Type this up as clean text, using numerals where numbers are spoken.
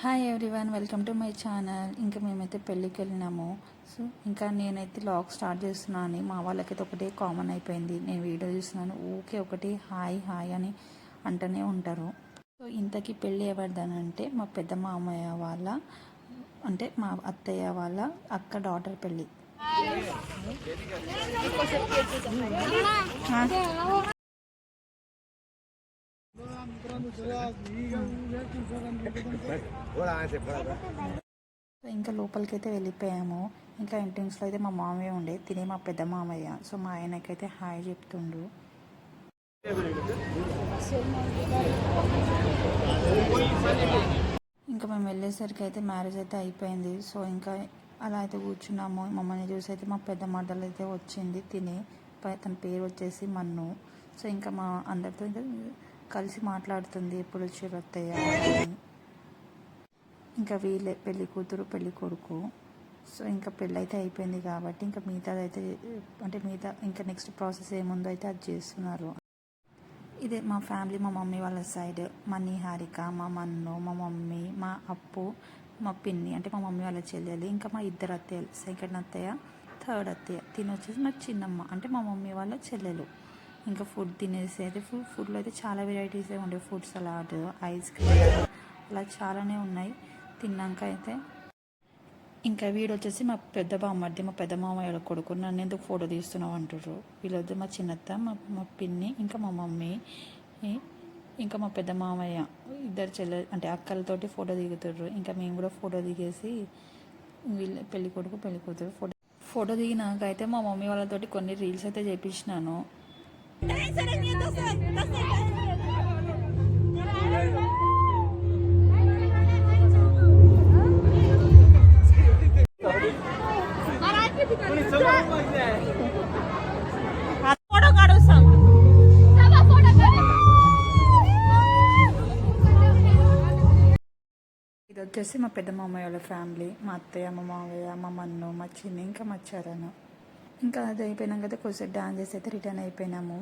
Hi everyone, welcome to my channel. ఇంకా మేమైతే పెళ్ళికి వెళ్ళినాము. సో ఇంకా నేనైతే లాగ్ స్టార్ట్ చేస్తున్నాను. మా వాళ్ళకైతే ఒకటే కామన్ అయిపోయింది. నేను వీడియో చూస్తున్నాను, ఊకే ఒకటి హాయ్ హాయ్ అని అంటూనే ఉంటారు. సో ఇంతకీ పెళ్ళి ఎవరిదనంటే మా పెద్ద మామయ్య వాళ్ళ, అంటే మా అత్తయ్య వాళ్ళ అక్క డాటర్ పెళ్ళి. ఇంకా లోపలికైతే వెళ్ళిపోయాము. ఇంకా ఎంట్రన్స్లో అయితే మా మామయ్య ఉండే, తినే మా పెద్ద మామయ్య. సో మా ఆయనకైతే హాయ్ చెప్తుండు. ఇంకా మేము వెళ్ళేసరికి అయితే మ్యారేజ్ అయితే అయిపోయింది. సో ఇంకా అలా అయితే కూర్చున్నాము. మమ్మల్ని చూసి అయితే మా పెద్ద మరదలు అయితే వచ్చింది తిని. తన పేరు వచ్చేసి మన్ను. సో ఇంకా మా అందరితో కలిసి మాట్లాడుతుంది, ఎప్పుడు వచ్చారు అత్తయ్య అని. ఇంకా వీళ్ళే పెళ్ళి కూతురు పెళ్ళి కొడుకు. సో ఇంకా పెళ్ళి అయితే అయిపోయింది కాబట్టి ఇంకా మిగతాదైతే అంటే ఇంకా నెక్స్ట్ ప్రాసెస్ ఏముందో అయితే అది చేస్తున్నారు. ఇదే మా ఫ్యామిలీ, మా మమ్మీ వాళ్ళ సైడ్ మనీ, హారిక, మా మన్ను, మా మమ్మీ, మా అప్పు, మా పిన్ని అంటే మా మమ్మీ వాళ్ళ చెల్లెలు, ఇంకా మా ఇద్దరు అత్తయ్యలు, సెకండ్ అత్తయ్య, థర్డ్ అత్తయ్య, తినొచ్చేసి మా చిన్నమ్మ అంటే మా మమ్మీ వాళ్ళ చెల్లెలు. ఇంకా ఫుడ్ తినేసి అయితే ఫుడ్లో అయితే చాలా వెరైటీసే ఉండే. ఫుడ్ సలాడ్, ఐస్ క్రీమ్, అలా చాలానే ఉన్నాయి. తిన్నాక అయితే ఇంకా వీడు వచ్చేసి మా పెద్ద బామ్మర్ది, మా పెద్ద మామయ్య కొడుకు. నన్ను ఎందుకు ఫోటో తీస్తున్నావు అంటారు. వీళ్ళొద్దు మా చిన్నత్త, మా పిన్ని, ఇంకా మా మమ్మీ, ఇంకా మా పెద్ద మామయ్య, ఇద్దరు అంటే అక్కలతోటి ఫోటో దిగుతారు. ఇంకా మేము కూడా ఫోటో దిగేసి వీళ్ళ పెళ్ళి కొడుకు పెళ్ళి కూతురు ఫోటో దిగినాక అయితే మా మమ్మీ వాళ్ళతోటి కొన్ని రీల్స్ అయితే చేపించినాను. ఇది వచ్చేసి మా పెద్ద మామయ్య వాళ్ళ ఫ్యామిలీ, మా అత్తయ్య, మా మామయ్య, మా మన్ను, మా చిన్ని, ఇంకా మా చరణ్. ఇంకా అది అయిపోయినాక అయితే కొద్దిసేపు డాన్స్ చేసి అయితే రిటర్న్ అయిపోయినాము.